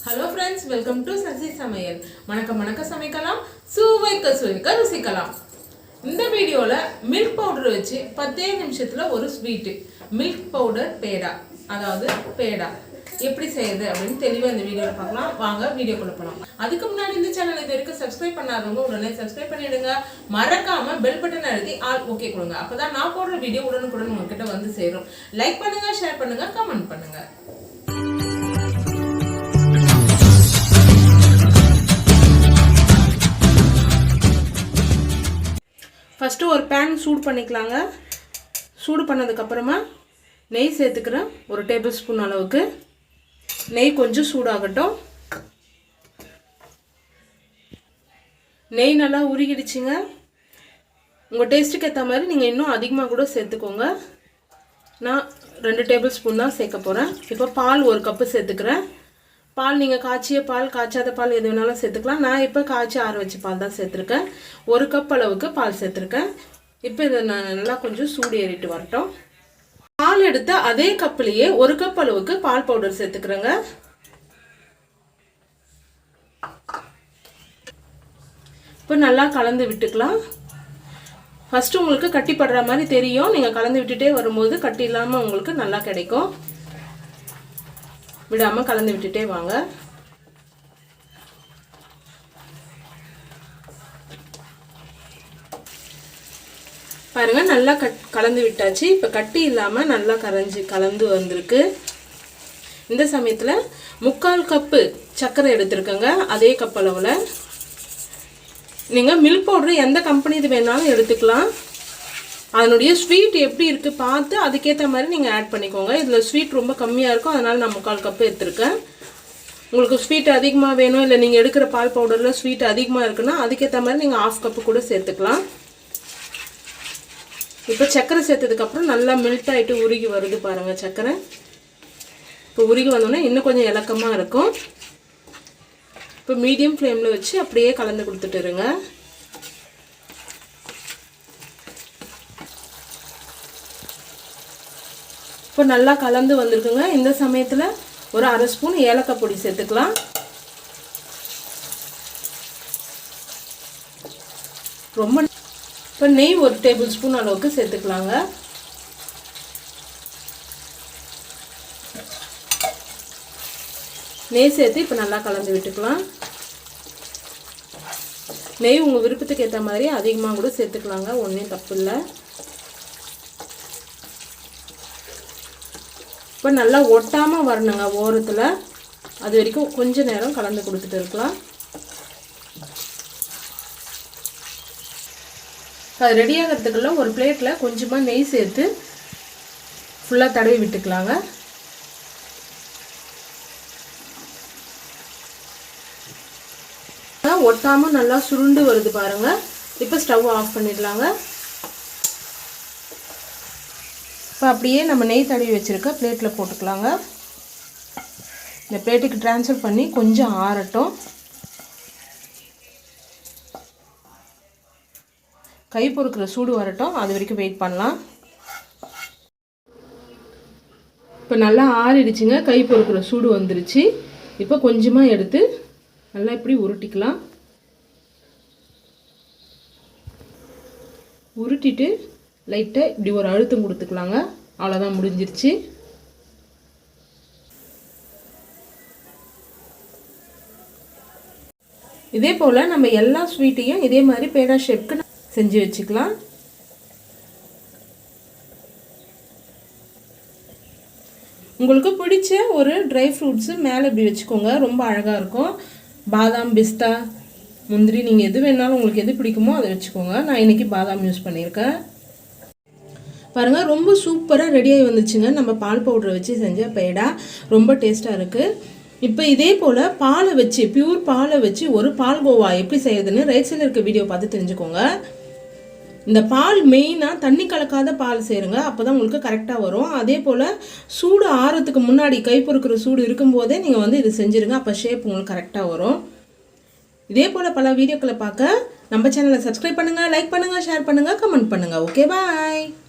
Hello friends, welcome to Samayal. மணக்க சமைக்கலாம், சுவைக்க ருசிக்கலாம். இந்த வீடியோல மில்க் பவுடர் வச்சு 10 நிமிஷத்துல ஒரு ஸ்வீட் மில்க் பவுடர் பேடா, அதாவது பேடா எப்படி செய்யறது அப்படின்னு தெளிவா இந்த வீடியோல பார்க்கலாம். வாங்க வீடியோக்குள்ள போலாம். அதுக்கு முன்னாடி இந்த சேனலை இது வரைக்கும் சப்ஸ்கிரைப் பண்ணாதவங்க உடனே சப்ஸ்கிரைப் பண்ணிடுங்க. மறக்காம பெல் பட்டன் அழுத்தி ஆல் ஓகே கொடுங்க. அப்பதான் நான் போடுற வீடியோ உடனுக்குடன் உங்ககிட்ட வந்து சேரும். லைக் பண்ணுங்க, ஷேர் பண்ணுங்க, கமெண்ட் பண்ணுங்க. ஃபஸ்ட்டு ஒரு பேன் சூடு பண்ணிக்கலாங்க. சூடு பண்ணதுக்கப்புறமா நெய் சேர்த்துக்கிறேன். ஒரு டேபிள் ஸ்பூன் அளவுக்கு நெய் கொஞ்சம் சூடாகட்டும். நெய் நல்லா உருகிடுச்சுங்க. உங்கள் டேஸ்ட்டுக்கு ஏற்ற மாதிரி நீங்கள் இன்னும் அதிகமாக கூட சேர்த்துக்கோங்க. நான் 2 டேபிள் ஸ்பூன் தான் சேர்க்க போகிறேன். இப்போ பால் 1 கப்பு சேர்த்துக்கிறேன். பால் நீங்கள் காய்ச்சிய பால், காய்ச்சாத பால் எது வேணாலும் சேர்த்துக்கலாம். நான் இப்போ காய்ச்சி ஆற வச்ச பால் தான் சேர்த்துருக்கேன். 1 கப் அளவுக்கு பால் சேர்த்துருக்கேன். இப்போ இதை நான் நல்லா கொஞ்சம் சூடு ஏறிட்டு வரட்டும். பால் எடுத்து அதே கப்லேயே 1 கப் அளவுக்கு பால் பவுடர் சேர்த்துக்கிறேங்க. இப்போ நல்லா கலந்து விட்டுக்கலாம். ஃபஸ்ட்டு உங்களுக்கு கட்டி படுற மாதிரி தெரியும். நீங்கள் கலந்து விட்டுட்டே வரும்போது கட்டி இல்லாமல் உங்களுக்கு நல்லா கிடைக்கும். விடாமல் கலந்து விட்டுட்டே வாங்க. பாருங்க, நல்லா கலந்து விட்டாச்சு. இப்போ கட்டி இல்லாமல் நல்லா கலந்து வந்திருக்கு. இந்த சமயத்தில் 3/4 கப்பு சர்க்கரை எடுத்துருக்கேங்க. அதே கப் அளவில் நீங்கள் மில்க் பவுடர் எந்த கம்பெனி இது வேணாலும் எடுத்துக்கலாம். அதனுடைய ஸ்வீட் எப்படி இருக்குது பார்த்து அதுக்கேற்ற மாதிரி நீங்கள் ஆட் பண்ணிக்கோங்க. இதில் ஸ்வீட் ரொம்ப கம்மியாக இருக்கும், அதனால் நான் 3/4 கப்பு எடுத்துருக்கேன். உங்களுக்கு ஸ்வீட் அதிகமாக வேணும், இல்லை நீங்கள் எடுக்கிற பால் பவுடரில் ஸ்வீட் அதிகமாக இருக்குன்னா அதுக்கேற்ற மாதிரி நீங்கள் 1/2 கப்பு கூட சேர்த்துக்கலாம். இப்போ சர்க்கரை சேர்த்ததுக்கப்புறம் நல்லா மெல்ட் ஆகிட்டு உருகி வருது பாருங்கள் சர்க்கரை. இப்போ உருகி வந்தோடனே இன்னும் கொஞ்சம் இலக்கமாக இருக்கும். இப்போ மீடியம் ஃப்ளேமில் வச்சு அப்படியே கலந்து கொடுத்துட்டு இருங்க. இப்போ நல்லா கலந்து வந்திருக்குங்க. இந்த சமயத்தில் ஒரு 1/2 ஸ்பூன் ஏலக்காய் பொடி சேர்த்துக்கலாம். ரொம்ப இப்போ நெய் 1 டேபிள் ஸ்பூன் அளவுக்கு சேர்த்துக்கலாங்க. நெய் சேர்த்து இப்போ நல்லா கலந்து விட்டுக்கலாம். நெய் உங்கள் விருப்பத்துக்கு ஏற்ற மாதிரி அதிகமாக கூட சேர்த்துக்கலாங்க, ஒன்றும் தப்பு இல்லை. இப்போ நல்லா ஒட்டாமல் வரணுங்க ஓரத்தில். அது வரைக்கும் கொஞ்சம் நேரம் கலந்து கொடுத்துட்டு இருக்கலாம். அது ரெடி ஆகிறதுக்குள்ள ஒரு பிளேட்டில் கொஞ்சமாக நெய் சேர்த்து ஃபுல்லாக தடவி விட்டுக்கலாங்க. ஒட்டாமல் நல்லா சுருண்டு வருது பாருங்கள். இப்போ ஸ்டவ் ஆஃப் பண்ணிடலாங்க. இப்போ அப்படியே நம்ம நெய் தடவி வச்சுருக்க பிளேட்டில் போட்டுக்கலாங்க. இந்த பிளேட்டுக்கு ட்ரான்ஸ்ஃபர் பண்ணி கொஞ்சம் ஆறட்டும். கை பொறுக்கிற சூடு வரட்டும், அது வரைக்கும் வெயிட் பண்ணலாம். இப்போ நல்லா ஆறிடுச்சுங்க. கை பொறுக்கிற சூடு வந்துருச்சு. இப்போ கொஞ்சமாக எடுத்து நல்லா இப்படி உருட்டிக்கலாம். உருட்டிட்டு லைட்டாக இப்படி ஒரு அழுத்தம் கொடுத்துக்கலாங்க. அவ்வளோதான், முடிஞ்சிருச்சு. இதே போல் நம்ம எல்லா ஸ்வீட்டையும் இதே மாதிரி பேடா ஷேப்க்கு செஞ்சு வச்சுக்கலாம். உங்களுக்கு பிடிச்ச ஒரு ட்ரை ஃப்ரூட்ஸு மேலே இப்படி வச்சுக்கோங்க, ரொம்ப அழகாக இருக்கும். பாதாம், பிஸ்தா, முந்திரி, நீங்கள் எது வேணாலும் உங்களுக்கு எது பிடிக்குமோ அதை வச்சுக்கோங்க. நான் இன்றைக்கி பாதாம் யூஸ் பண்ணியிருக்கேன். பாருங்கள், ரொம்ப சூப்பராக ரெடியாகி வந்துச்சுங்க. நம்ம பால் பவுடரை வச்சு செஞ்ச பேடா ரொம்ப டேஸ்ட்டாக இருக்குது. இப்போ இதே போல் பாலை வச்சு, பியூர் பாலை வச்சு ஒரு பால் கோவா எப்படி செய்யறதுன்னு ரைட் சைடில் இருக்க வீடியோ பார்த்து தெரிஞ்சுக்கோங்க. இந்த பால் மெயினாக தண்ணி கலக்காத பால் சேருங்க, அப்போ தான் உங்களுக்கு கரெக்டாக வரும். அதே போல் சூடு ஆறதுக்கு முன்னாடி, கை பொறுக்கிற சூடு இருக்கும்போதே நீங்கள் இது செஞ்சுருங்க, அப்போ ஷேப் உங்களுக்கு கரெக்டாக வரும். இதே போல் பல வீடியோக்களை பார்க்க நம்ம சேனலை சப்ஸ்கிரைப் பண்ணுங்கள், லைக் பண்ணுங்கள், ஷேர் பண்ணுங்கள், கமெண்ட் பண்ணுங்கள். ஓகே, பாய்.